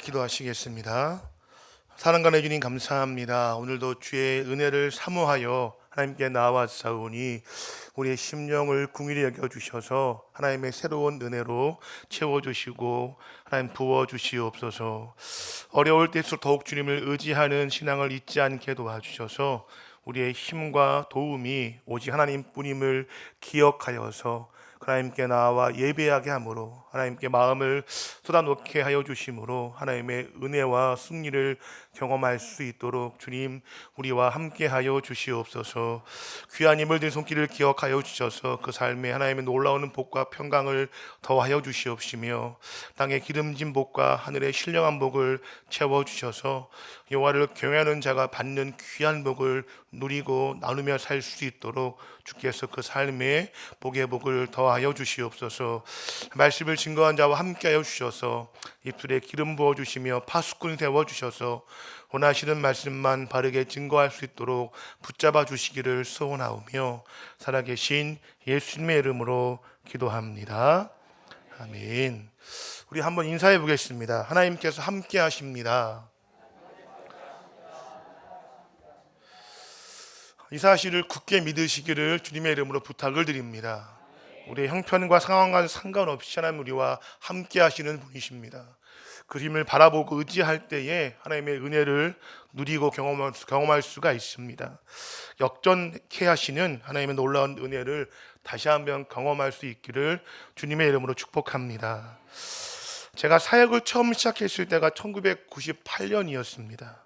기도하시겠습니다. 사랑과 주님 감사합니다. 오늘도 주의 은혜를 사모하여 하나님께 나와사오니 우리의 심령을 긍휼히 여겨주셔서 하나님의 새로운 은혜로 채워주시고 하나님 부어주시옵소서. 어려울 때일수록 더욱 주님을 의지하는 신앙을 잊지 않게 도와주셔서 우리의 힘과 도움이 오직 하나님뿐임을 기억하여서 하나님께 나와 예배하게 함으로 하나님께 마음을 쏟아놓게 하여 주심으로 하나님의 은혜와 승리를 경험할 수 있도록 주님 우리와 함께 하여 주시옵소서. 귀한 힘을 든 손길을 기억하여 주셔서 그 삶에 하나님의 놀라운 복과 평강을 더하여 주시옵시며 땅의 기름진 복과 하늘의 신령한 복을 채워주셔서 여호와를 경외하는 자가 받는 귀한 복을 누리고 나누며 살 수 있도록 주께서 그 삶에 복의 복을 더하여 주시옵소서. 말씀을 증거한 자와 함께하여 주셔서 입술에 기름 부어주시며 파수꾼 세워주셔서 원하시는 말씀만 바르게 증거할 수 있도록 붙잡아 주시기를 소원하오며 살아계신 예수님의 이름으로 기도합니다. 아멘. 우리 한번 인사해 보겠습니다. 하나님께서 함께 하십니다. 이 사실을 굳게 믿으시기를 주님의 이름으로 부탁을 드립니다. 우리의 형편과 상황과 상관없이 하나님 우리와 함께 하시는 분이십니다. 그 힘을 바라보고 의지할 때에 하나님의 은혜를 누리고 경험할 수가 있습니다. 역전케 하시는 하나님의 놀라운 은혜를 다시 한번 경험할 수 있기를 주님의 이름으로 축복합니다. 제가 사역을 처음 시작했을 때가 1998년이었습니다.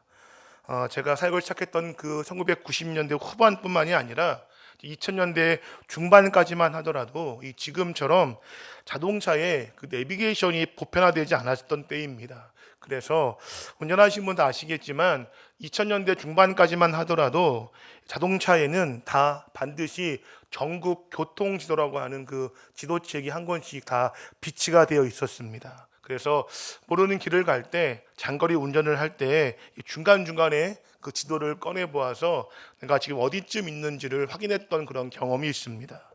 제가 사역을 시작했던 그 1990년대 후반뿐만이 아니라 2000년대 중반까지만 하더라도 지금처럼 자동차에 그 내비게이션이 보편화되지 않았던 때입니다. 그래서 운전하신 분도 아시겠지만 2000년대 중반까지만 하더라도 자동차에는 다 반드시 전국 교통지도라고 하는 그 지도책이 한 권씩 다 비치가 되어 있었습니다. 그래서 모르는 길을 갈 때, 장거리 운전을 할 때 중간중간에 그 지도를 꺼내 보아서 내가 지금 어디쯤 있는지를 확인했던 그런 경험이 있습니다.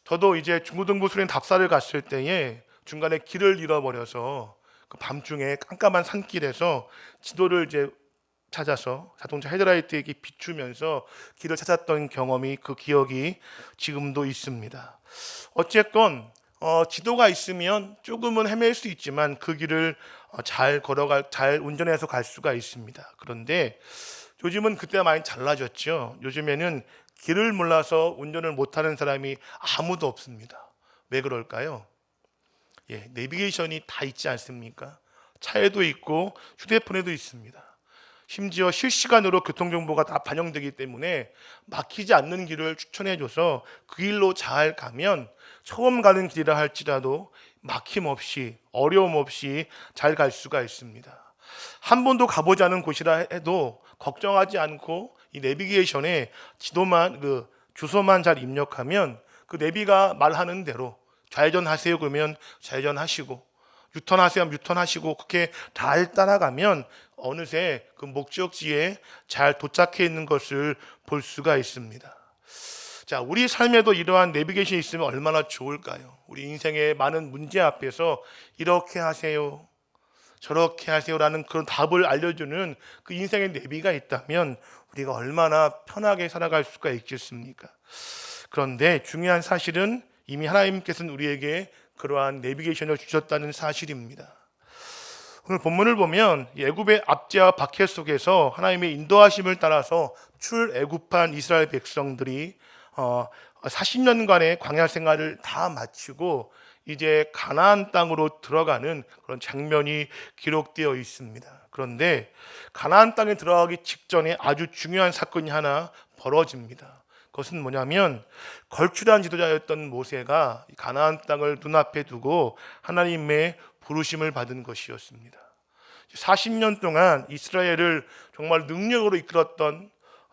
저도 이제 중고등부 수련 답사를 갔을 때에 중간에 길을 잃어버려서 그 밤중에 깜깜한 산길에서 지도를 이제 찾아서 자동차 헤드라이트에 비추면서 길을 찾았던 경험이, 그 기억이 지금도 있습니다. 어쨌건 지도가 있으면 조금은 헤맬 수 있지만 그 길을 잘 운전해서 갈 수가 있습니다. 그런데 요즘은 그때가 많이 달라졌죠. 요즘에는 길을 몰라서 운전을 못하는 사람이 아무도 없습니다. 왜 그럴까요? 내비게이션이 다 있지 않습니까? 차에도 있고 휴대폰에도 있습니다. 심지어 실시간으로 교통정보가 다 반영되기 때문에 막히지 않는 길을 추천해줘서 그 길로 잘 가면 처음 가는 길이라 할지라도 막힘 없이 어려움 없이 잘 갈 수가 있습니다. 한 번도 가보지 않은 곳이라 해도 걱정하지 않고 이 내비게이션에 주소만 잘 입력하면 그 내비가 말하는 대로 좌회전하세요 그러면 좌회전하시고, 유턴하세요 하면 유턴하시고, 그렇게 잘 따라가면 어느새 그 목적지에 잘 도착해 있는 것을 볼 수가 있습니다. 자, 우리 삶에도 이러한 내비게이션이 있으면 얼마나 좋을까요? 우리 인생의 많은 문제 앞에서 이렇게 하세요, 저렇게 하세요라는 그런 답을 알려주는 그 인생의 내비가 있다면 우리가 얼마나 편하게 살아갈 수가 있겠습니까? 그런데 중요한 사실은 이미 하나님께서는 우리에게 그러한 내비게이션을 주셨다는 사실입니다. 오늘 본문을 보면 애굽의 압제와 박해 속에서 하나님의 인도하심을 따라서 출애굽한 이스라엘 백성들이 40년간의 광야 생활을 다 마치고 이제 가나안 땅으로 들어가는 그런 장면이 기록되어 있습니다. 그런데 가나안 땅에 들어가기 직전에 아주 중요한 사건이 하나 벌어집니다. 그것은 뭐냐면 걸출한 지도자였던 모세가 가나안 땅을 눈앞에 두고 하나님의 부르심을 받은 것이었습니다. 40년 동안 이스라엘을 정말 능력으로 이끌었던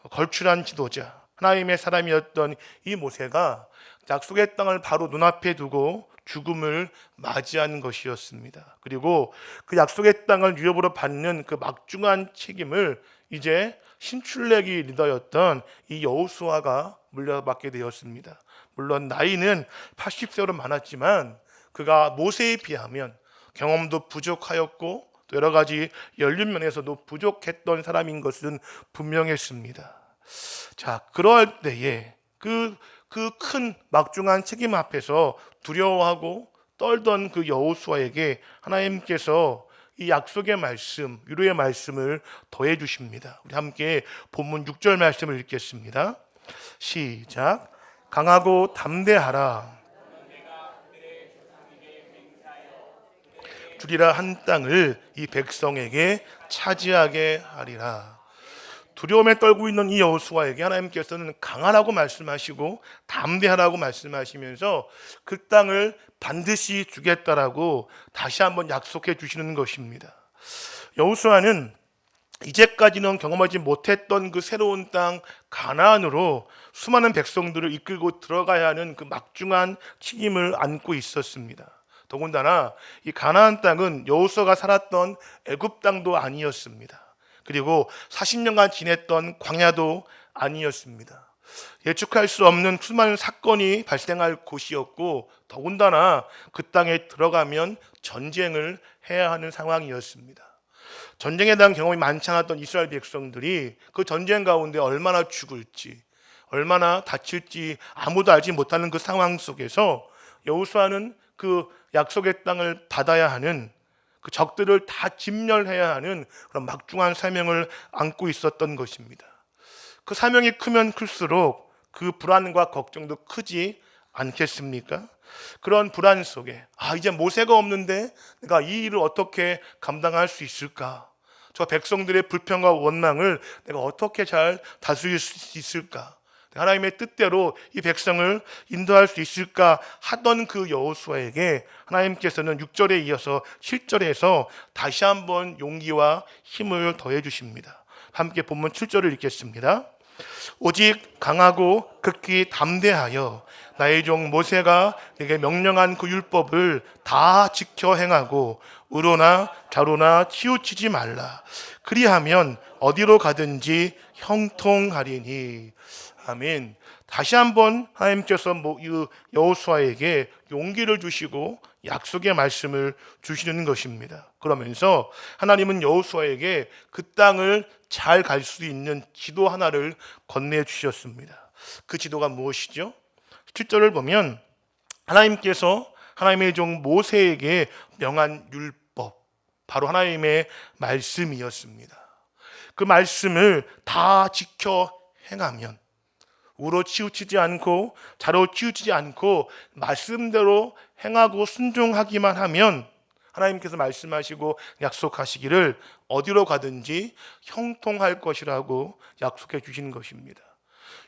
걸출한 지도자, 하나님의 사람이었던 이 모세가 약속의 땅을 바로 눈앞에 두고 죽음을 맞이하는 것이었습니다. 그리고 그 약속의 땅을 유업으로 받는 그 막중한 책임을 이제 신출내기 리더였던 이 여호수아가 물려받게 되었습니다. 물론 나이는 80세로 많았지만 그가 모세에 비하면 경험도 부족하였고 또 여러 가지 연륜 면에서도 부족했던 사람인 것은 분명했습니다. 자, 그럴 때에 그 큰 막중한 책임 앞에서 두려워하고 떨던 그 여호수아에게 하나님께서 이 약속의 말씀, 위로의 말씀을 더해 주십니다. 우리 함께 본문 6절 말씀을 읽겠습니다. 시작. 강하고 담대하라. 주리라 한 땅을 이 백성에게 차지하게 하리라. 두려움에 떨고 있는 이 여호수아에게 하나님께서는 강하라고 말씀하시고 담대하라고 말씀하시면서 그 땅을 반드시 주겠다라고 다시 한번 약속해 주시는 것입니다. 여호수아는 이제까지는 경험하지 못했던 그 새로운 땅 가나안으로 수많은 백성들을 이끌고 들어가야 하는 그 막중한 책임을 안고 있었습니다. 더군다나 이 가나안 땅은 여호수아가 살았던 애굽 땅도 아니었습니다. 그리고 40년간 지냈던 광야도 아니었습니다. 예측할 수 없는 수많은 사건이 발생할 곳이었고 더군다나 그 땅에 들어가면 전쟁을 해야 하는 상황이었습니다. 전쟁에 대한 경험이 많지 않았던 이스라엘 백성들이 그 전쟁 가운데 얼마나 죽을지 얼마나 다칠지 아무도 알지 못하는 그 상황 속에서 여호수아는 그 약속의 땅을 받아야 하는 그 적들을 다 진멸해야 하는 그런 막중한 사명을 안고 있었던 것입니다. 그 사명이 크면 클수록 그 불안과 걱정도 크지 않겠습니까? 그런 불안 속에 이제 모세가 없는데 내가 이 일을 어떻게 감당할 수 있을까? 저 백성들의 불평과 원망을 내가 어떻게 잘 다스릴 수 있을까? 하나님의 뜻대로 이 백성을 인도할 수 있을까 하던 그 여호수아에게 하나님께서는 6절에 이어서 7절에서 다시 한번 용기와 힘을 더해 주십니다. 함께 본문 7절을 읽겠습니다. 오직 강하고 극히 담대하여 나의 종 모세가 내게 명령한 그 율법을 다 지켜 행하고 우로나 좌로나 치우치지 말라. 그리하면 어디로 가든지 형통하리니. 아멘. 다시 한번 하나님께서 여호수아에게 용기를 주시고 약속의 말씀을 주시는 것입니다. 그러면서 하나님은 여호수아에게 그 땅을 잘 갈 수 있는 지도 하나를 건네주셨습니다. 그 지도가 무엇이죠? 7절을 보면 하나님께서 하나님의 종 모세에게 명한 율법, 바로 하나님의 말씀이었습니다. 그 말씀을 다 지켜 행하면 우로 치우치지 않고 좌로 치우치지 않고 말씀대로 행하고 순종하기만 하면 하나님께서 말씀하시고 약속하시기를 어디로 가든지 형통할 것이라고 약속해 주시는 것입니다.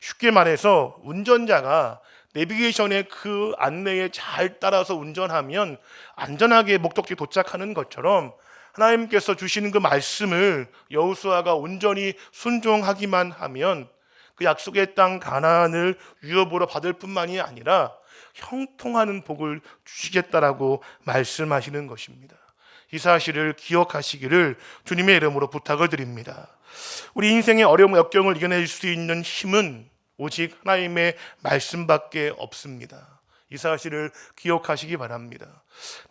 쉽게 말해서 운전자가 내비게이션의 그 안내에 잘 따라서 운전하면 안전하게 목적지에 도착하는 것처럼 하나님께서 주시는 그 말씀을 여호수아가 온전히 순종하기만 하면 그 약속의 땅 가나안을 유업으로 받을 뿐만이 아니라 형통하는 복을 주시겠다라고 말씀하시는 것입니다. 이 사실을 기억하시기를 주님의 이름으로 부탁을 드립니다. 우리 인생의 어려움 역경을 이겨낼 수 있는 힘은 오직 하나님의 말씀밖에 없습니다. 이 사실을 기억하시기 바랍니다.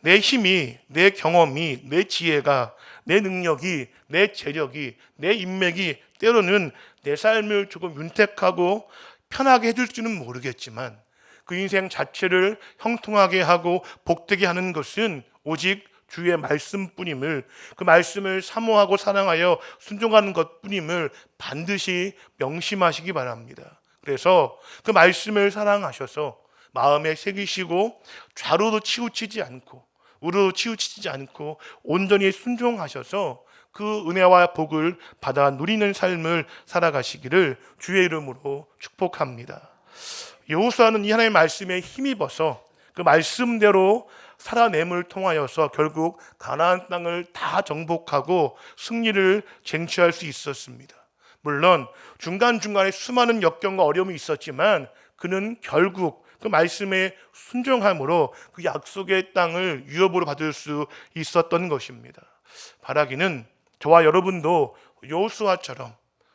내 힘이, 내 경험이, 내 지혜가, 내 능력이, 내 재력이, 내 인맥이 때로는 내 삶을 조금 윤택하고 편하게 해줄지는 모르겠지만 그 인생 자체를 형통하게 하고 복되게 하는 것은 오직 주의 말씀뿐임을, 그 말씀을 사모하고 사랑하여 순종하는 것뿐임을 반드시 명심하시기 바랍니다. 그래서 그 말씀을 사랑하셔서 마음에 새기시고 좌로도 치우치지 않고 우로도 치우치지 않고 온전히 순종하셔서 그 은혜와 복을 받아 누리는 삶을 살아가시기를 주의 이름으로 축복합니다. 여호수아는 이 하나님의 말씀에 힘입어서 그 말씀대로 살아냄을 통하여서 결국 가나안 땅을 다 정복하고 승리를 쟁취할 수 있었습니다. 물론 중간중간에 수많은 역경과 어려움이 있었지만 그는 결국 그 말씀에 순종함으로 그 약속의 땅을 유업으로 받을 수 있었던 것입니다. 바라기는 저와 여러분도 여호수아처럼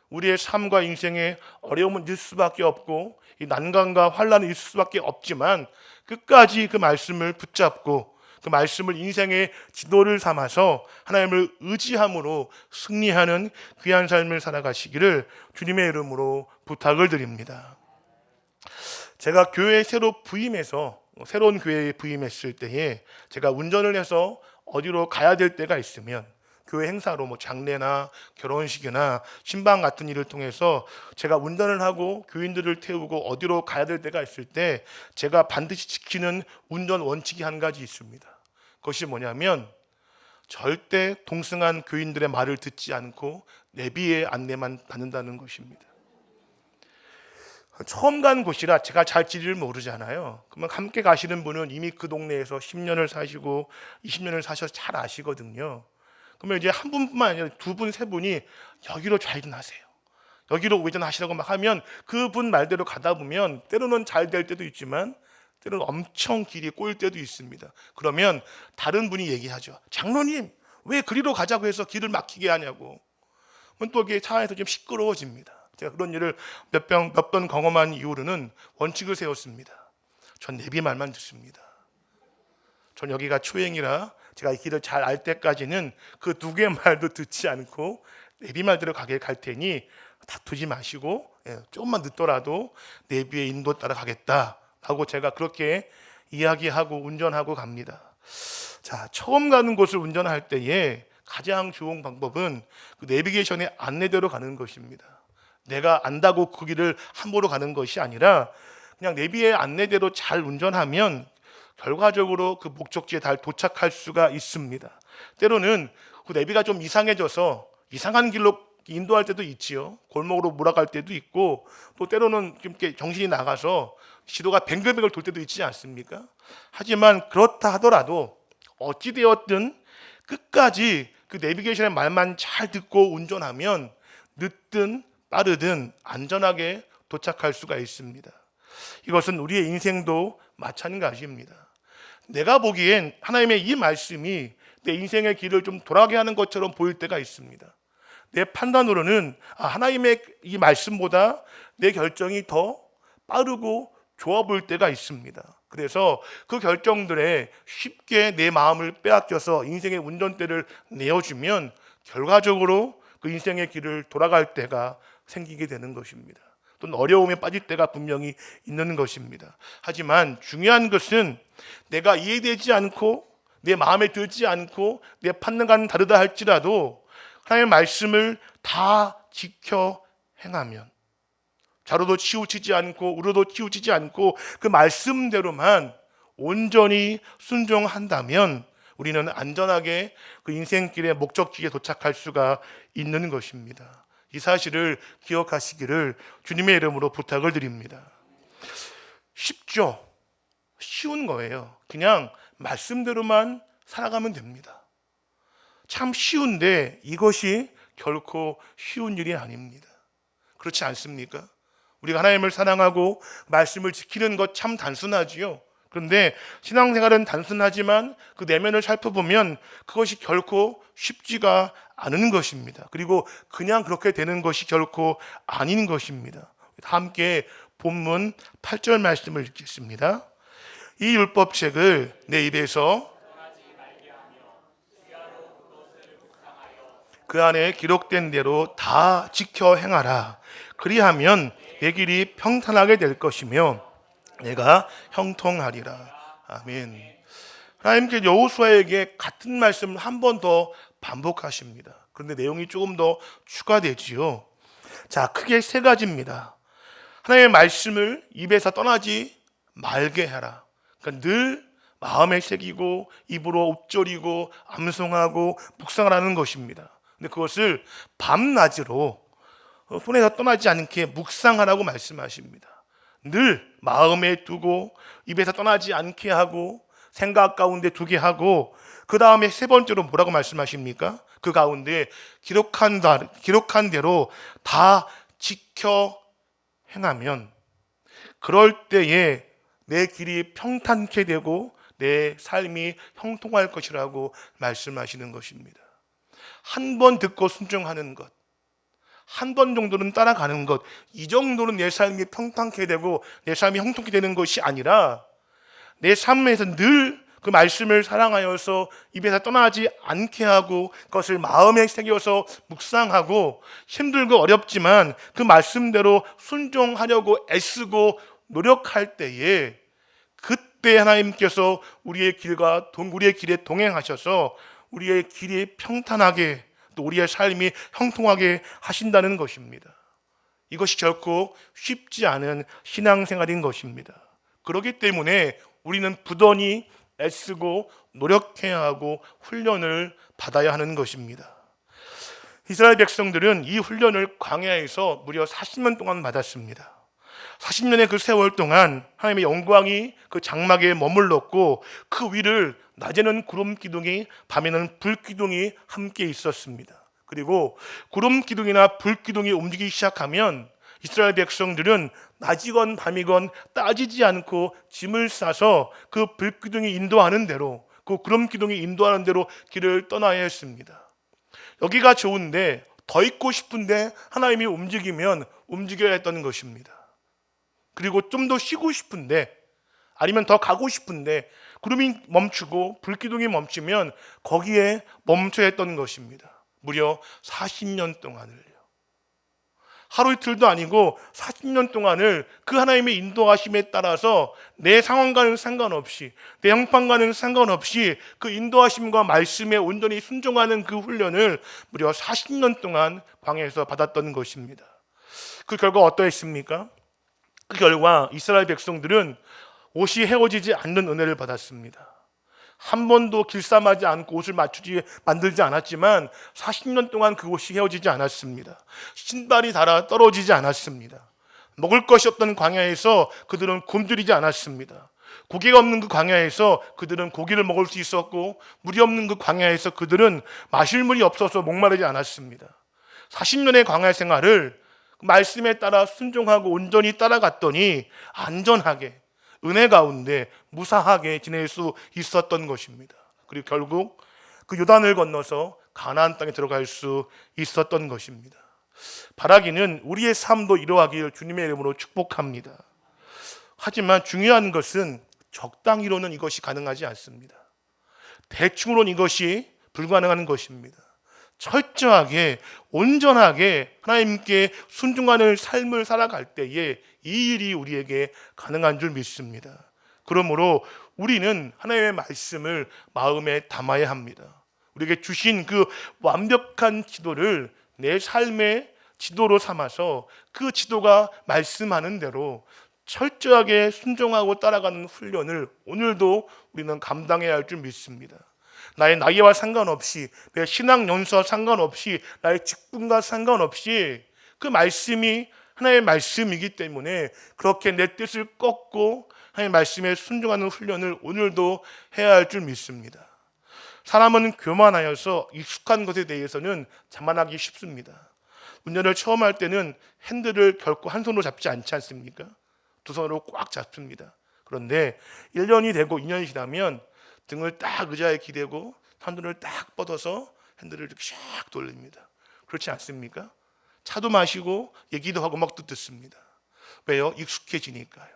우리의 삶과 인생에 어려움은 있을 수밖에 없고 이 난관과 환난이 있을 수밖에 없지만 끝까지 그 말씀을 붙잡고 그 말씀을 인생의 지도를 삼아서 하나님을 의지함으로 승리하는 귀한 삶을 살아가시기를 주님의 이름으로 부탁을 드립니다. 제가 교회에 새로운 교회에 부임했을 때에 제가 운전을 해서 어디로 가야 될 때가 있으면 교회 행사로 장례나 결혼식이나 신방 같은 일을 통해서 제가 운전을 하고 교인들을 태우고 어디로 가야 될 때가 있을 때 제가 반드시 지키는 운전 원칙이 한 가지 있습니다. 그것이 뭐냐면 절대 동승한 교인들의 말을 듣지 않고 내비의 안내만 받는다는 것입니다. 처음 간 곳이라 제가 잘 지리를 모르잖아요. 그러면 함께 가시는 분은 이미 그 동네에서 10년을 사시고 20년을 사셔서 잘 아시거든요. 그러면 이제 한 분뿐만 아니라 두 분, 세 분이 여기로 좌회전하세요, 여기로 우회전하시라고 막 하면 그분 말대로 가다 보면 때로는 잘 될 때도 있지만 때로는 엄청 길이 꼬일 때도 있습니다. 그러면 다른 분이 얘기하죠. 장로님, 왜 그리로 가자고 해서 길을 막히게 하냐고. 그럼 또 이게 차 안에서 좀 시끄러워집니다. 제가 그런 일을 몇 번 경험한 이후로는 원칙을 세웠습니다. 전 내비 말만 듣습니다. 전 여기가 초행이라 제가 이 길을 잘 알 때까지는 그 두 개의 말도 듣지 않고 내비 말대로 가게 갈 테니 다투지 마시고 조금만 늦더라도 내비의 인도 따라 가겠다라고 제가 그렇게 이야기하고 운전하고 갑니다. 자, 처음 가는 곳을 운전할 때에 가장 좋은 방법은 그 내비게이션의 안내대로 가는 것입니다. 내가 안다고 그 길을 함부로 가는 것이 아니라 그냥 내비의 안내대로 잘 운전하면 결과적으로 그 목적지에 잘 도착할 수가 있습니다. 때로는 그 내비가 좀 이상해져서 이상한 길로 인도할 때도 있지요. 골목으로 몰아갈 때도 있고 또 때로는 좀 이렇게 정신이 나가서 시도가 뱅글뱅글 돌 때도 있지 않습니까? 하지만 그렇다 하더라도 어찌되었든 끝까지 그 내비게이션의 말만 잘 듣고 운전하면 늦든 빠르든 안전하게 도착할 수가 있습니다. 이것은 우리의 인생도 마찬가지입니다. 내가 보기엔 하나님의 이 말씀이 내 인생의 길을 좀 돌아가게 하는 것처럼 보일 때가 있습니다. 내 판단으로는 하나님의 이 말씀보다 내 결정이 더 빠르고 좋아 보일 때가 있습니다. 그래서 그 결정들에 쉽게 내 마음을 빼앗겨서 인생의 운전대를 내어주면 결과적으로 그 인생의 길을 돌아갈 때가 생기게 되는 것입니다. 또는 어려움에 빠질 때가 분명히 있는 것입니다. 하지만 중요한 것은 내가 이해되지 않고 내 마음에 들지 않고 내 판단과는 다르다 할지라도 하나님의 말씀을 다 지켜 행하면, 좌로도 치우치지 않고 우로도 치우치지 않고 그 말씀대로만 온전히 순종한다면 우리는 안전하게 그 인생길의 목적지에 도착할 수가 있는 것입니다. 이 사실을 기억하시기를 주님의 이름으로 부탁을 드립니다. 쉽죠? 쉬운 거예요. 그냥 말씀대로만 살아가면 됩니다. 참 쉬운데 이것이 결코 쉬운 일이 아닙니다. 그렇지 않습니까? 우리가 하나님을 사랑하고 말씀을 지키는 것 참 단순하지요. 그런데 신앙생활은 단순하지만 그 내면을 살펴보면 그것이 결코 쉽지가 않은 것입니다. 그리고 그냥 그렇게 되는 것이 결코 아닌 것입니다. 함께 본문 8절 말씀을 읽겠습니다. 이 율법책을 내 입에서 그 안에 기록된 대로 다 지켜 행하라. 그리하면 내 길이 평탄하게 될 것이며 내가 형통하리라. 아멘. 하나님께 여호수아에게 같은 말씀을 한 번 더 반복하십니다. 그런데 내용이 조금 더 추가되지요. 자, 크게 세 가지입니다. 하나님의 말씀을 입에서 떠나지 말게 해라. 그러니까 늘 마음에 새기고 입으로 읊조리고 암송하고 묵상을 하는 것입니다. 근데 그것을 밤낮으로 손에서 떠나지 않게 묵상하라고 말씀하십니다. 늘 마음에 두고 입에서 떠나지 않게 하고 생각 가운데 두게 하고 그 다음에 세 번째로 뭐라고 말씀하십니까? 그 가운데 기록한 대로 다 지켜 행하면 그럴 때에 내 길이 평탄케 되고 내 삶이 형통할 것이라고 말씀하시는 것입니다. 한 번 듣고 순종하는 것, 한 번 정도는 따라가는 것, 이 정도는 내 삶이 평탄케 되고 내 삶이 형통케 되는 것이 아니라 내 삶에서 늘 그 말씀을 사랑하여서 입에서 떠나지 않게 하고 그것을 마음에 새겨서 묵상하고 힘들고 어렵지만 그 말씀대로 순종하려고 애쓰고 노력할 때에 그때 하나님께서 우리의 길에 동행하셔서 우리의 길이 평탄하게 또 우리의 삶이 형통하게 하신다는 것입니다. 이것이 결코 쉽지 않은 신앙생활인 것입니다. 그렇기 때문에 우리는 부단히 애쓰고 노력해야 하고 훈련을 받아야 하는 것입니다. 이스라엘 백성들은 이 훈련을 광야에서 무려 40년 동안 받았습니다. 40년의 그 세월 동안 하나님의 영광이 그 장막에 머물렀고 그 위를 낮에는 구름 기둥이 밤에는 불 기둥이 함께 있었습니다. 그리고 구름 기둥이나 불 기둥이 움직이기 시작하면 이스라엘 백성들은 낮이건 밤이건 따지지 않고 짐을 싸서 그 불 기둥이 인도하는 대로 그 구름 기둥이 인도하는 대로 길을 떠나야 했습니다. 여기가 좋은데 더 있고 싶은데 하나님이 움직이면 움직여야 했던 것입니다. 그리고 좀 더 쉬고 싶은데 아니면 더 가고 싶은데 구름이 멈추고 불기둥이 멈추면 거기에 멈춰야 했던 것입니다. 무려 40년 동안을요. 하루 이틀도 아니고 40년 동안을 그 하나님의 인도하심에 따라서 내 상황과는 상관없이 내 형편과는 상관없이 그 인도하심과 말씀에 온전히 순종하는 그 훈련을 무려 40년 동안 광야에서 받았던 것입니다. 그 결과 어떠했습니까? 그 결과 이스라엘 백성들은 옷이 헤어지지 않는 은혜를 받았습니다. 한 번도 길쌈하지 않고 옷을 만들지 않았지만 40년 동안 그 옷이 헤어지지 않았습니다. 신발이 닳아 떨어지지 않았습니다. 먹을 것이 없던 광야에서 그들은 굶주리지 않았습니다. 고기가 없는 그 광야에서 그들은 고기를 먹을 수 있었고 물이 없는 그 광야에서 그들은 마실 물이 없어서 목마르지 않았습니다. 40년의 광야 생활을 말씀에 따라 순종하고 온전히 따라갔더니 안전하게 은혜 가운데 무사하게 지낼 수 있었던 것입니다. 그리고 결국 그 요단을 건너서 가나안 땅에 들어갈 수 있었던 것입니다. 바라기는 우리의 삶도 이러하길 주님의 이름으로 축복합니다. 하지만 중요한 것은 적당히로는 이것이 가능하지 않습니다. 대충으로는 이것이 불가능한 것입니다. 철저하게 온전하게 하나님께 순종하는 삶을 살아갈 때에 이 일이 우리에게 가능한 줄 믿습니다. 그러므로 우리는 하나님의 말씀을 마음에 담아야 합니다. 우리에게 주신 그 완벽한 지도를 내 삶의 지도로 삼아서 그 지도가 말씀하는 대로 철저하게 순종하고 따라가는 훈련을 오늘도 우리는 감당해야 할 줄 믿습니다. 나의 나이와 상관없이 내 신앙 연수와 상관없이 나의 직분과 상관없이 그 말씀이 하나님의 말씀이기 때문에 그렇게 내 뜻을 꺾고 하나님의 말씀에 순종하는 훈련을 오늘도 해야 할 줄 믿습니다. 사람은 교만하여서 익숙한 것에 대해서는 자만하기 쉽습니다. 운전을 처음 할 때는 핸들을 결코 한 손으로 잡지 않지 않습니까? 두 손으로 꽉 잡습니다. 그런데 1년이 되고 2년이 지나면 등을 딱 의자에 기대고 핸들을 딱 뻗어서 핸들을 이렇게 샥 돌립니다. 그렇지 않습니까? 차도 마시고 얘기도 하고 음악도 듣습니다. 왜요? 익숙해지니까요.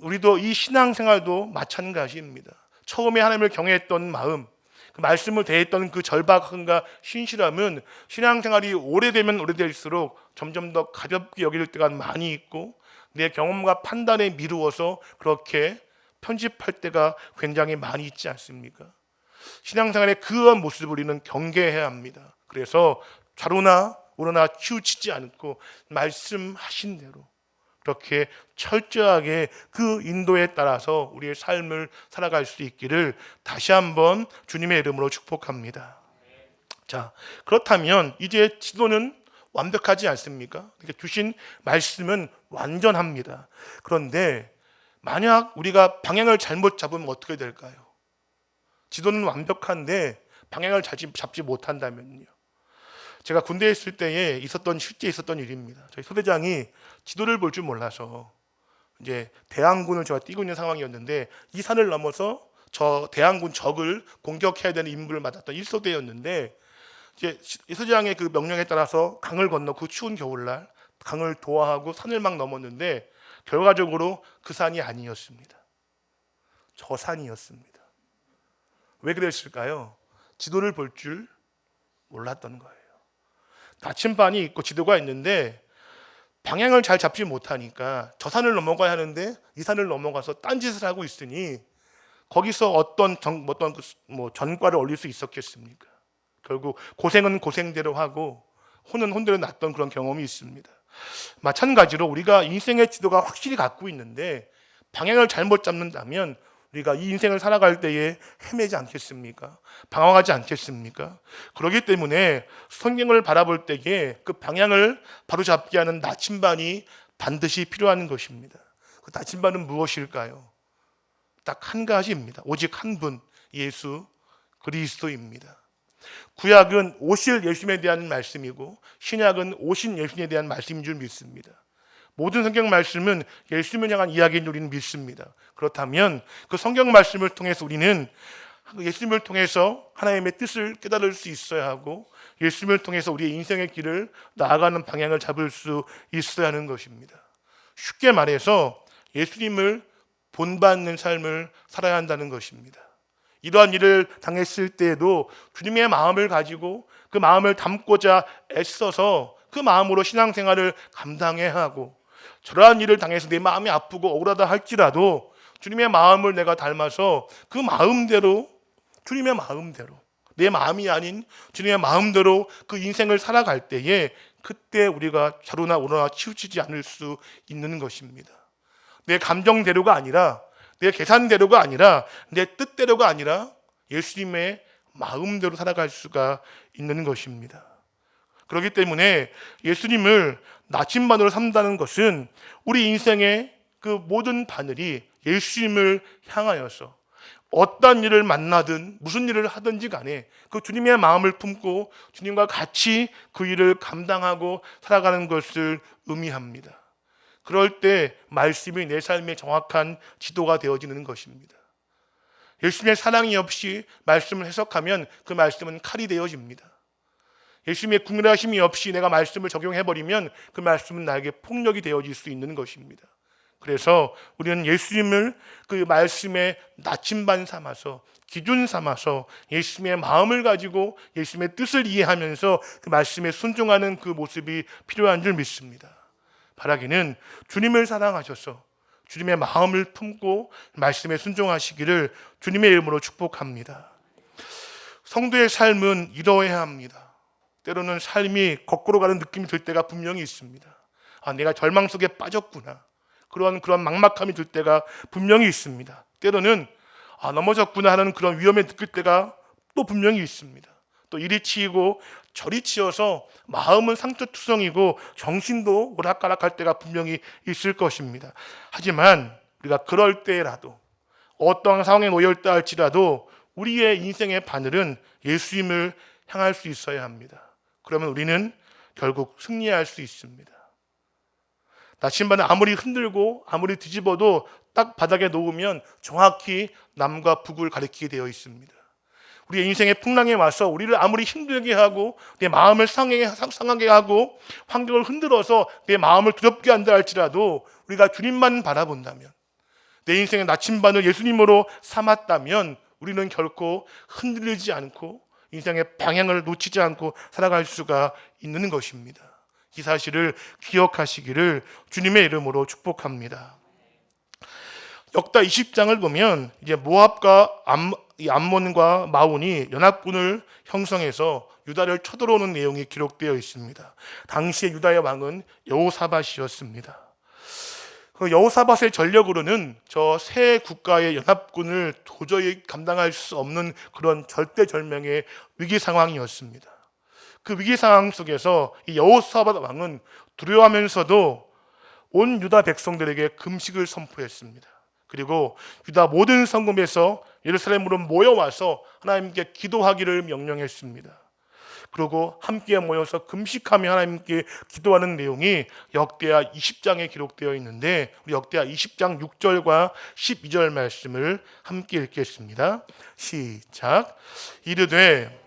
우리도 이 신앙생활도 마찬가지입니다. 처음에 하나님을 경외했던 마음, 그 말씀을 대했던 그 절박함과 신실함은 신앙생활이 오래되면 오래될수록 점점 더 가볍게 여길 때가 많이 있고 내 경험과 판단에 미루어서 그렇게 편집할 때가 굉장히 많이 있지 않습니까? 신앙생활의 그런 모습을 우리는 경계해야 합니다. 그래서 좌로나 우로나 치우치지 않고 말씀하신 대로 그렇게 철저하게 그 인도에 따라서 우리의 삶을 살아갈 수 있기를 다시 한번 주님의 이름으로 축복합니다. 자, 그렇다면 이제 지도는 완벽하지 않습니까? 주신 말씀은 완전합니다. 그런데 만약 우리가 방향을 잘못 잡으면 어떻게 될까요? 지도는 완벽한데 방향을 잡지 못한다면요. 제가 군대에 있을 때에 실제 있었던 일입니다. 저희 소대장이 지도를 볼 줄 몰라서 이제 대항군을 제가 뛰고 있는 상황이었는데 이 산을 넘어서 저 대항군 적을 공격해야 되는 임무를 맡았던 1소대였는데 이제 소대장의 그 명령에 따라서 강을 건너 그 추운 겨울날 강을 도하하고 산을 막 넘었는데 결과적으로 그 산이 아니었습니다. 저산이었습니다. 왜 그랬을까요? 지도를 볼 줄 몰랐던 거예요. 나침반이 있고 지도가 있는데 방향을 잘 잡지 못하니까 저 산을 넘어가야 하는데 이 산을 넘어가서 딴짓을 하고 있으니 거기서 어떤 전과를 올릴 수 있었겠습니까? 결국 고생은 고생대로 하고 혼은 혼대로 났던 그런 경험이 있습니다. 마찬가지로 우리가 인생의 지도가 확실히 갖고 있는데 방향을 잘못 잡는다면 우리가 이 인생을 살아갈 때에 헤매지 않겠습니까? 방황하지 않겠습니까? 그렇기 때문에 성경을 바라볼 때에 그 방향을 바로잡게 하는 나침반이 반드시 필요한 것입니다. 그 나침반은 무엇일까요? 딱 한 가지입니다. 오직 한 분, 예수 그리스도입니다. 구약은 오실 예수님에 대한 말씀이고 신약은 오신 예수님에 대한 말씀인 줄 믿습니다. 모든 성경 말씀은 예수님을 향한 이야기인 줄 우리는 믿습니다. 그렇다면 그 성경 말씀을 통해서 우리는 예수님을 통해서 하나님의 뜻을 깨달을 수 있어야 하고 예수님을 통해서 우리의 인생의 길을 나아가는 방향을 잡을 수 있어야 하는 것입니다. 쉽게 말해서 예수님을 본받는 삶을 살아야 한다는 것입니다. 이러한 일을 당했을 때에도 주님의 마음을 가지고 그 마음을 담고자 애써서 그 마음으로 신앙생활을 감당해야 하고 저러한 일을 당해서 내 마음이 아프고 억울하다 할지라도 주님의 마음을 내가 닮아서 그 마음대로 주님의 마음대로 내 마음이 아닌 주님의 마음대로 그 인생을 살아갈 때에 그때 우리가 좌로나 우로나 치우치지 않을 수 있는 것입니다. 내 감정대로가 아니라 내 계산대로가 아니라 내 뜻대로가 아니라 예수님의 마음대로 살아갈 수가 있는 것입니다. 그렇기 때문에 예수님을 나침반으로 삼다는 것은 우리 인생의 그 모든 바늘이 예수님을 향하여서 어떤 일을 만나든 무슨 일을 하든지 간에 그 주님의 마음을 품고 주님과 같이 그 일을 감당하고 살아가는 것을 의미합니다. 그럴 때 말씀이 내 삶의 정확한 지도가 되어지는 것입니다. 예수님의 사랑이 없이 말씀을 해석하면 그 말씀은 칼이 되어집니다. 예수님의 국률하심이 없이 내가 말씀을 적용해버리면 그 말씀은 나에게 폭력이 되어질 수 있는 것입니다. 그래서 우리는 예수님을 그 말씀의 나침반 삼아서 기준 삼아서 예수님의 마음을 가지고 예수님의 뜻을 이해하면서 그 말씀에 순종하는 그 모습이 필요한 줄 믿습니다. 바라기는 주님을 사랑하셔서 주님의 마음을 품고 말씀에 순종하시기를 주님의 이름으로 축복합니다. 성도의 삶은 이러해야 합니다. 때로는 삶이 거꾸로 가는 느낌이 들 때가 분명히 있습니다. 내가 절망 속에 빠졌구나. 그런 막막함이 들 때가 분명히 있습니다. 때로는 넘어졌구나 하는 그런 위험에 느낄 때가 또 분명히 있습니다. 또 이리 치이고 저리 치여서 마음은 상처투성이고 정신도 오락가락할 때가 분명히 있을 것입니다. 하지만 우리가 그럴 때라도 어떠한 상황에 놓여 있다 할지라도 우리의 인생의 바늘은 예수님을 향할 수 있어야 합니다. 그러면 우리는 결국 승리할 수 있습니다. 나침반을 아무리 흔들고 아무리 뒤집어도 딱 바닥에 놓으면 정확히 남과 북을 가리키게 되어 있습니다. 우리의 인생의 풍랑에 와서 우리를 아무리 힘들게 하고 내 마음을 상하게 하고 환경을 흔들어서 내 마음을 두렵게 한다 할지라도 우리가 주님만 바라본다면 내 인생의 나침반을 예수님으로 삼았다면 우리는 결코 흔들리지 않고 인생의 방향을 놓치지 않고 살아갈 수가 있는 것입니다. 이 사실을 기억하시기를 주님의 이름으로 축복합니다. 역다 20장을 보면 이제 모압과 암몬과 마온이 연합군을 형성해서 유다를 쳐들어오는 내용이 기록되어 있습니다. 당시의 유다의 왕은 여호사밧이었습니다. 그 여호사밧의 전력으로는 저 세 국가의 연합군을 도저히 감당할 수 없는 그런 절대절명의 위기 상황이었습니다. 그 위기 상황 속에서 이 여호사밧 왕은 두려워하면서도 온 유다 백성들에게 금식을 선포했습니다. 그리고 유다 모든 성읍에서 예루살렘으로 모여와서 하나님께 기도하기를 명령했습니다. 그리고 함께 모여서 금식하며 하나님께 기도하는 내용이 역대하 20장에 기록되어 있는데 우리 역대하 20장 6절과 12절 말씀을 함께 읽겠습니다. 시작. 이르되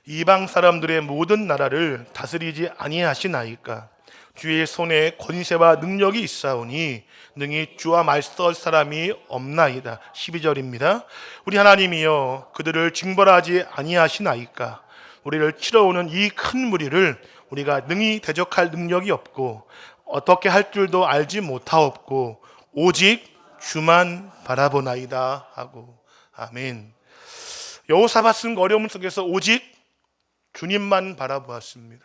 이방 사람들의 모든 나라를 다스리지 아니하시나이까. 주의 손에 권세와 능력이 있사오니 능히 주와 말씀할 사람이 없나이다. 12절입니다. 우리 하나님이여 그들을 징벌하지 아니하시나이까. 우리를 치러오는 이 큰 무리를 우리가 능히 대적할 능력이 없고 어떻게 할 줄도 알지 못하옵고 오직 주만 바라보나이다 하고. 아멘. 여호사밧은 어려움 속에서 오직 주님만 바라보았습니다.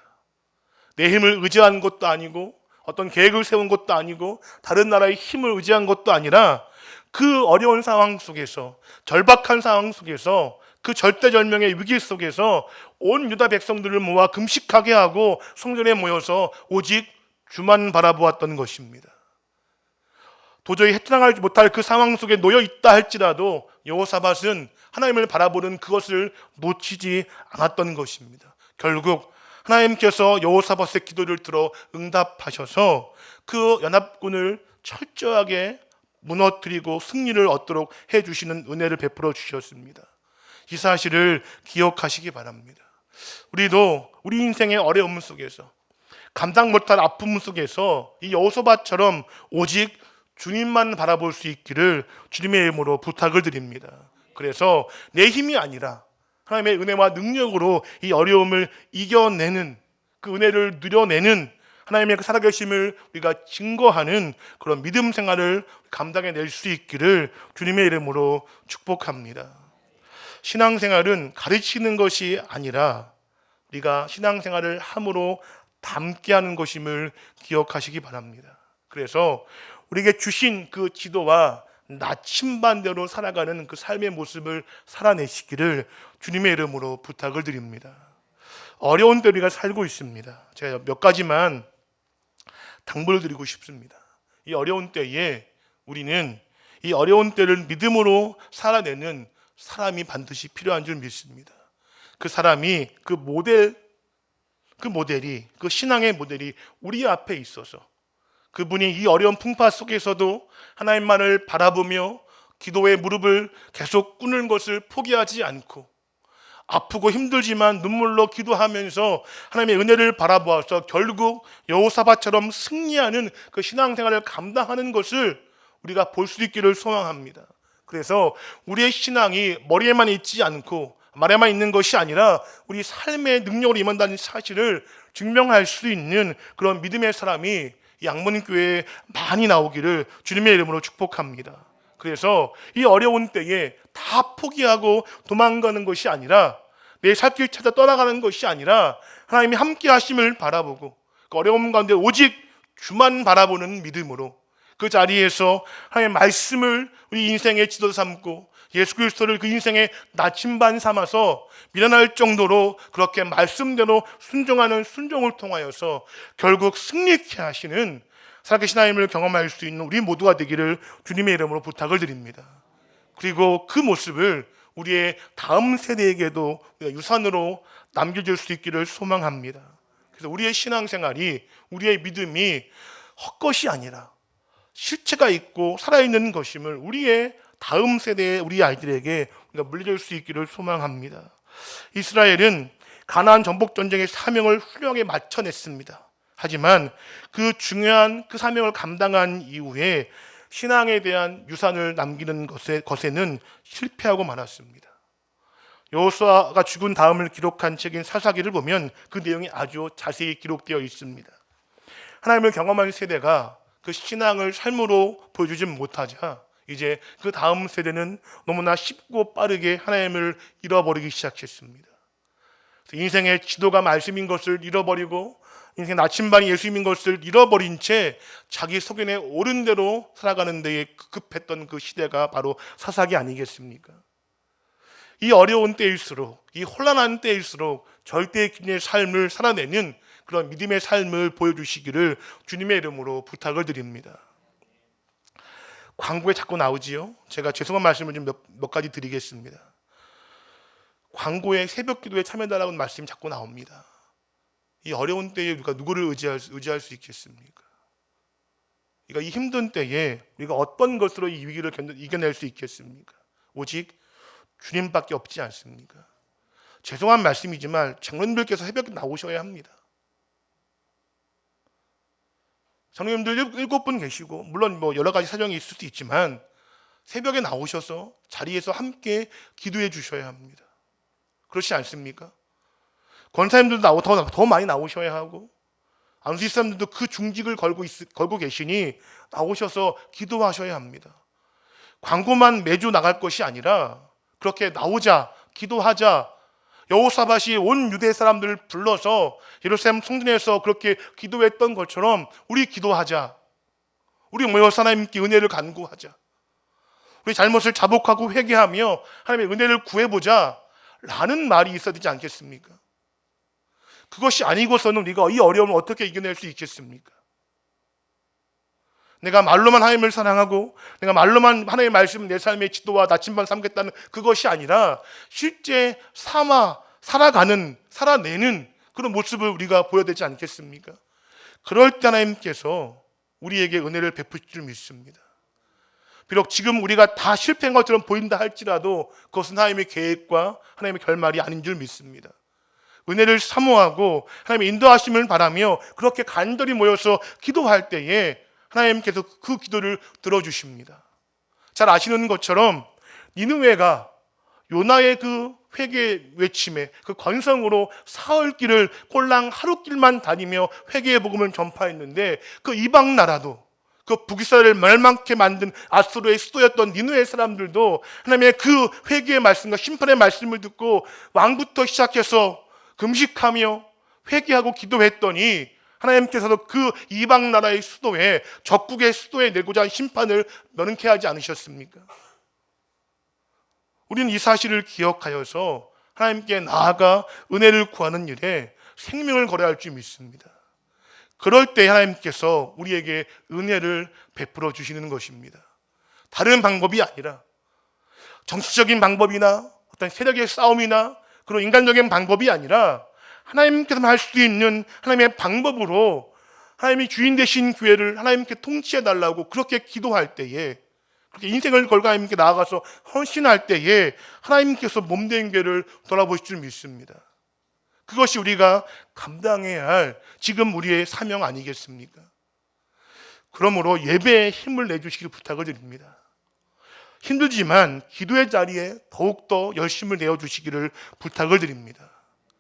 내 힘을 의지한 것도 아니고 어떤 계획을 세운 것도 아니고 다른 나라의 힘을 의지한 것도 아니라 그 어려운 상황 속에서, 절박한 상황 속에서, 그 절대절명의 위기 속에서 온 유다 백성들을 모아 금식하게 하고 성전에 모여서 오직 주만 바라보았던 것입니다. 도저히 헤쳐나가지 못할 그 상황 속에 놓여 있다 할지라도 여호사밧은 하나님을 바라보는 그것을 놓치지 않았던 것입니다. 결국 하나님께서 여호사밧의 기도를 들어 응답하셔서 그 연합군을 철저하게 무너뜨리고 승리를 얻도록 해주시는 은혜를 베풀어 주셨습니다. 이 사실을 기억하시기 바랍니다. 우리도 우리 인생의 어려움 속에서, 감당 못할 아픔 속에서 이 여호사밧처럼 오직 주님만 바라볼 수 있기를 주님의 이름으로 부탁을 드립니다. 그래서 내 힘이 아니라 하나님의 은혜와 능력으로 이 어려움을 이겨내는, 그 은혜를 누려내는 하나님의 그 살아계심을 우리가 증거하는 그런 믿음 생활을 감당해낼 수 있기를 주님의 이름으로 축복합니다. 신앙생활은 가르치는 것이 아니라 우리가 신앙생활을 함으로 담게 하는 것임을 기억하시기 바랍니다. 그래서 우리에게 주신 그 지도와 나침반대로 살아가는 그 삶의 모습을 살아내시기를 주님의 이름으로 부탁을 드립니다. 어려운 때 우리가 살고 있습니다. 제가 몇 가지만 당부를 드리고 싶습니다. 이 어려운 때에 우리는 이 어려운 때를 믿음으로 살아내는 사람이 반드시 필요한 줄 믿습니다. 그 사람이, 그 모델이, 그 신앙의 모델이 우리 앞에 있어서 그분이 이 어려운 풍파 속에서도 하나님만을 바라보며 기도의 무릎을 계속 꿇는 것을 포기하지 않고 아프고 힘들지만 눈물로 기도하면서 하나님의 은혜를 바라보아서 결국 여호사밧처럼 승리하는 그 신앙생활을 감당하는 것을 우리가 볼 수 있기를 소망합니다. 그래서 우리의 신앙이 머리에만 있지 않고 말에만 있는 것이 아니라 우리 삶의 능력으로 임한다는 사실을 증명할 수 있는 그런 믿음의 사람이 양문교회에 많이 나오기를 주님의 이름으로 축복합니다. 그래서 이 어려운 때에 다 포기하고 도망가는 것이 아니라, 내 살길 찾아 떠나가는 것이 아니라 하나님이 함께 하심을 바라보고 그 어려움 가운데 오직 주만 바라보는 믿음으로 그 자리에서 하나님의 말씀을 우리 인생의 지도 삼고 예수 그리스도를 그 인생의 나침반 삼아서 미련할 정도로 그렇게 말씀대로 순종하는 순종을 통하여서 결국 승리케 하시는 살아계신 하나님을 경험할 수 있는 우리 모두가 되기를 주님의 이름으로 부탁을 드립니다. 그리고 그 모습을 우리의 다음 세대에게도 유산으로 남겨줄 수 있기를 소망합니다. 그래서 우리의 신앙생활이, 우리의 믿음이 헛것이 아니라 실체가 있고 살아있는 것임을 우리의 다음 세대의 우리 아이들에게 우리가 물려줄 수 있기를 소망합니다. 이스라엘은 가나안 정복 전쟁의 사명을 훌륭하게 마쳐냈습니다. 하지만 그 중요한 그 사명을 감당한 이후에 신앙에 대한 유산을 남기는 것에는 실패하고 말았습니다. 여호수아가 죽은 다음을 기록한 책인 사사기를 보면 그 내용이 아주 자세히 기록되어 있습니다. 하나님을 경험한 세대가 그 신앙을 삶으로 보여주지 못하자 이제 그 다음 세대는 너무나 쉽고 빠르게 하나님을 잃어버리기 시작했습니다. 인생의 지도가 말씀인 것을 잃어버리고 인생 나침반이 예수님인 것을 잃어버린 채 자기 소견에 옳은 대로 살아가는 데에 급급했던 그 시대가 바로 사사기 아니겠습니까? 이 어려운 때일수록, 이 혼란한 때일수록 절대의 기준의 삶을 살아내는 그런 믿음의 삶을 보여주시기를 주님의 이름으로 부탁을 드립니다. 광고에 자꾸 나오지요. 제가 죄송한 말씀을 좀 몇 가지 드리겠습니다. 광고에 새벽 기도에 참여해달라는 말씀이 자꾸 나옵니다. 이 어려운 때에 우리가 누구를 의지할 수 있겠습니까? 우리가 이 힘든 때에 우리가 어떤 것으로 이 위기를 이겨낼 수 있겠습니까? 오직 주님밖에 없지 않습니까? 죄송한 말씀이지만 장로님들께서 새벽에 나오셔야 합니다. 장로님들 7분 계시고, 물론 뭐 여러 가지 사정이 있을 수도 있지만 새벽에 나오셔서 자리에서 함께 기도해 주셔야 합니다. 그렇지 않습니까? 권사님들도 더 많이 나오셔야 하고, 안수집 사람들도 그 중직을 걸고 계시니 나오셔서 기도하셔야 합니다. 광고만 매주 나갈 것이 아니라 그렇게 나오자, 기도하자, 여호사밧이 온 유대 사람들을 불러서 예루살렘 성전에서 그렇게 기도했던 것처럼 우리 기도하자. 우리 모여서 하나님께 은혜를 간구하자. 우리 잘못을 자복하고 회개하며 하나님의 은혜를 구해보자 라는 말이 있어야 되지 않겠습니까? 그것이 아니고서는 우리가 이 어려움을 어떻게 이겨낼 수 있겠습니까? 내가 말로만 하나님을 사랑하고 내가 말로만 하나님의 말씀을 내 삶의 지도와 나침반 삼겠다는 그것이 아니라 실제 살아내는 그런 모습을 우리가 보여야 되지 않겠습니까? 그럴 때 하나님께서 우리에게 은혜를 베푸실 줄 믿습니다. 비록 지금 우리가 다 실패한 것처럼 보인다 할지라도 그것은 하나님의 계획과 하나님의 결말이 아닌 줄 믿습니다. 은혜를 사모하고 하나님의 인도하심을 바라며 그렇게 간절히 모여서 기도할 때에 하나님께서 그 기도를 들어주십니다. 잘 아시는 것처럼 니느웨가 요나의 그 회개 외침에 그 건성으로 사흘길을 꼴랑 하루길만 다니며 회개의 복음을 전파했는데 그 이방 나라도 그 북이스라엘을 멸망케 만든 아수르의 수도였던 니느웨 사람들도 하나님의 그 회개의 말씀과 심판의 말씀을 듣고 왕부터 시작해서 금식하며 회개하고 기도했더니 하나님께서도 그 이방 나라의 수도에 적국의 수도에 내고자 한 심판을 면케 하지 않으셨습니까? 우리는 이 사실을 기억하여서 하나님께 나아가 은혜를 구하는 일에 생명을 걸어야 할 줄 믿습니다. 그럴 때 하나님께서 우리에게 은혜를 베풀어 주시는 것입니다. 다른 방법이 아니라 정치적인 방법이나 어떤 세력의 싸움이나 그런 인간적인 방법이 아니라 하나님께서만 할 수 있는 하나님의 방법으로 하나님이 주인 되신 교회를 하나님께 통치해 달라고 그렇게 기도할 때에, 그렇게 인생을 걸고 하나님께 나아가서 헌신할 때에 하나님께서 몸된 교회를 돌아보실 줄 믿습니다. 그것이 우리가 감당해야 할 지금 우리의 사명 아니겠습니까? 그러므로 예배에 힘을 내주시길 부탁을 드립니다. 힘들지만 기도의 자리에 더욱더 열심을 내어주시기를 부탁을 드립니다.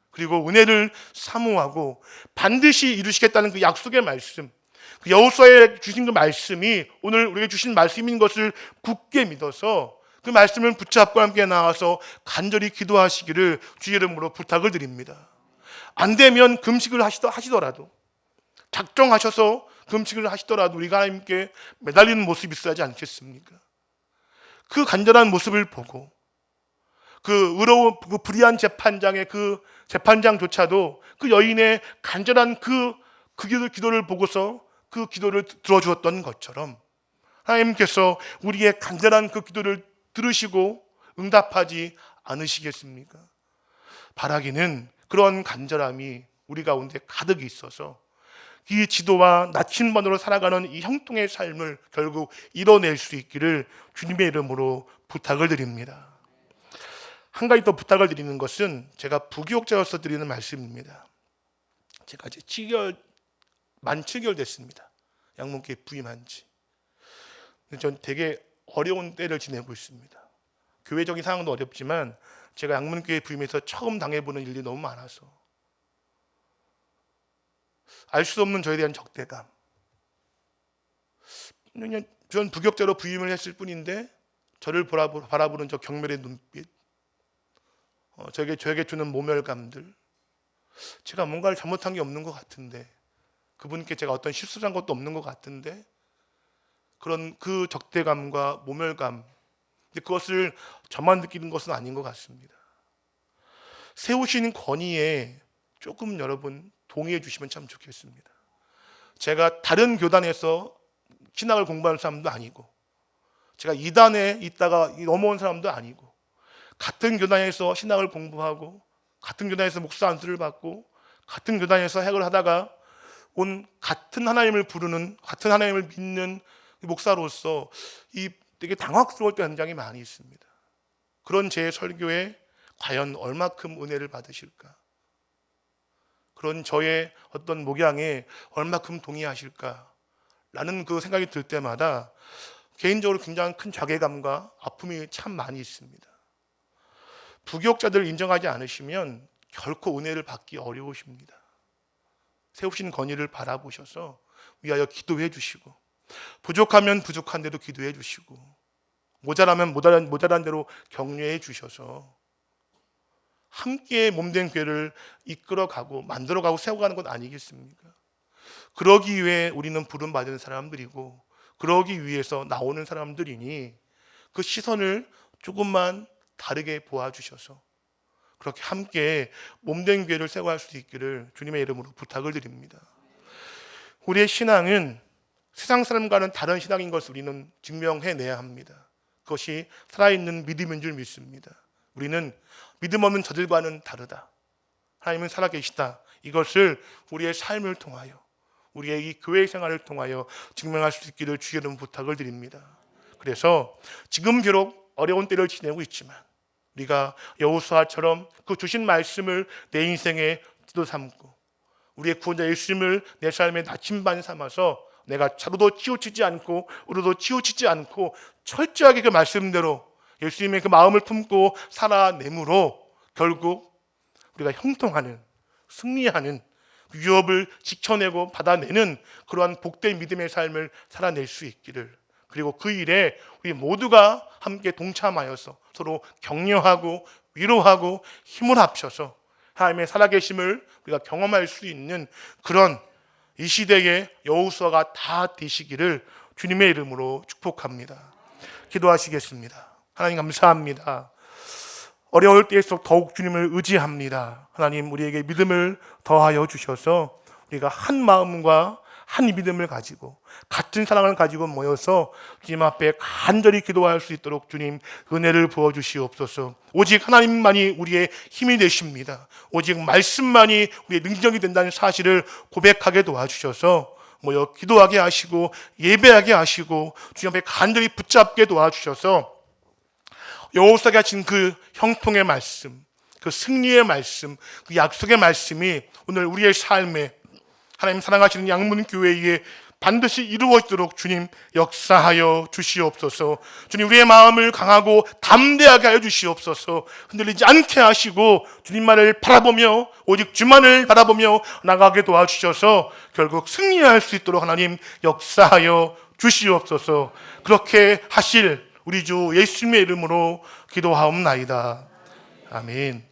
그리고 은혜를 사모하고 반드시 이루시겠다는 그 약속의 말씀, 그 여호수아에 주신 그 말씀이 오늘 우리에게 주신 말씀인 것을 굳게 믿어서 그 말씀을 붙잡고 함께 나와서 간절히 기도하시기를 주의 이름으로 부탁을 드립니다. 안 되면 금식을 하시더라도, 작정하셔서 금식을 하시더라도 우리가 하나님께 매달리는 모습이 있어야 하지 않겠습니까? 그 간절한 모습을 보고 그 의로운 그 불의한 재판장의 그 재판장조차도 그 여인의 간절한 그 기도를 보고서 그 기도를 들어주었던 것처럼 하나님께서 우리의 간절한 그 기도를 들으시고 응답하지 않으시겠습니까? 바라기는 그런 간절함이 우리 가운데 가득 있어서 이 지도와 나침반으로 살아가는 이 형통의 삶을 결국 이뤄낼 수 있기를 주님의 이름으로 부탁을 드립니다. 한 가지 더 부탁을 드리는 것은 제가 부교육자로서 드리는 말씀입니다. 제가 이제 만 7개월 됐습니다. 양문교회 부임한 지. 전 되게 어려운 때를 지내고 있습니다. 교회적인 상황도 어렵지만 제가 양문교회 부임해서 처음 당해보는 일이 너무 많아서 알 수 없는 저에 대한 적대감. 그냥 전 부교육자로 부임을 했을 뿐인데 저를 바라보는 저 경멸의 눈빛, 저에게 주는 모멸감들, 제가 뭔가를 잘못한 게 없는 것 같은데, 그분께 제가 어떤 실수를 한 것도 없는 것 같은데, 그런 그 적대감과 모멸감, 근데 그것을 저만 느끼는 것은 아닌 것 같습니다. 세우신 권위에 조금 여러분 동의해 주시면 참 좋겠습니다. 제가 다른 교단에서 신학을 공부하는 사람도 아니고, 제가 이단에 있다가 넘어온 사람도 아니고, 같은 교단에서 신학을 공부하고 같은 교단에서 목사 안수를 받고 같은 교단에서 학을 하다가 온 같은 하나님을 부르는, 같은 하나님을 믿는 목사로서 이 되게 당황스러울 때 굉장히 많이 있습니다. 그런 제 설교에 과연 얼마큼 은혜를 받으실까? 그런 저의 어떤 목양에 얼마큼 동의하실까? 라는 그 생각이 들 때마다 개인적으로 굉장히 큰 자괴감과 아픔이 참 많이 있습니다. 부교육자들을 인정하지 않으시면 결코 은혜를 받기 어려우십니다. 세우신 건의를 바라보셔서 위하여 기도해 주시고, 부족하면 부족한 대로 기도해 주시고, 모자라면 모자란 대로 격려해 주셔서 함께 몸된 교회를 이끌어가고 만들어가고 세워가는 것 아니겠습니까? 그러기 위해 우리는 부름받은 사람들이고, 그러기 위해서 나오는 사람들이니 그 시선을 조금만 다르게 보아주셔서 그렇게 함께 몸된 교회를 세워갈 수 있기를 주님의 이름으로 부탁을 드립니다. 우리의 신앙은 세상 사람과는 다른 신앙인 것을 우리는 증명해내야 합니다. 그것이 살아있는 믿음인 줄 믿습니다. 우리는 믿음 없는 저들과는 다르다. 하나님은 살아계시다. 이것을 우리의 삶을 통하여, 우리의 이 교회 생활을 통하여 증명할 수 있기를 주의 이름 부탁을 드립니다. 그래서 지금 비록 어려운 때를 지내고 있지만 우리가 여호수아처럼 그 주신 말씀을 내 인생의 지도 삼고 우리의 구원자 예수님을 내 삶의 나침반 삼아서 내가 좌로도 치우치지 않고 우로도 치우치지 않고 철저하게 그 말씀대로 예수님의 그 마음을 품고 살아내므로 결국 우리가 형통하는, 승리하는, 위협을 지켜내고 받아내는 그러한 복된 믿음의 삶을 살아낼 수 있기를, 그리고 그 일에 우리 모두가 함께 동참하여서 서로 격려하고 위로하고 힘을 합쳐서 하나님의 살아계심을 우리가 경험할 수 있는 그런 이 시대의 여호수아가 다 되시기를 주님의 이름으로 축복합니다. 기도하시겠습니다. 하나님 감사합니다. 어려울 때일수록 더욱 주님을 의지합니다. 하나님, 우리에게 믿음을 더하여 주셔서 우리가 한 마음과 한 믿음을 가지고 같은 사랑을 가지고 모여서 주님 앞에 간절히 기도할 수 있도록 주님 은혜를 부어주시옵소서. 오직 하나님만이 우리의 힘이 되십니다. 오직 말씀만이 우리의 능력이 된다는 사실을 고백하게 도와주셔서 모여 기도하게 하시고 예배하게 하시고 주님 앞에 간절히 붙잡게 도와주셔서 여호수아가 진 그 형통의 말씀, 그 승리의 말씀, 그 약속의 말씀이 오늘 우리의 삶에 하나님 사랑하시는 양문교회에 반드시 이루어지도록 주님 역사하여 주시옵소서. 주님, 우리의 마음을 강하고 담대하게 하여 주시옵소서. 흔들리지 않게 하시고 주님만을 바라보며 오직 주만을 바라보며 나가게 도와주셔서 결국 승리할 수 있도록 하나님 역사하여 주시옵소서. 그렇게 하실 우리 주 예수님의 이름으로 기도하옵나이다. 아멘.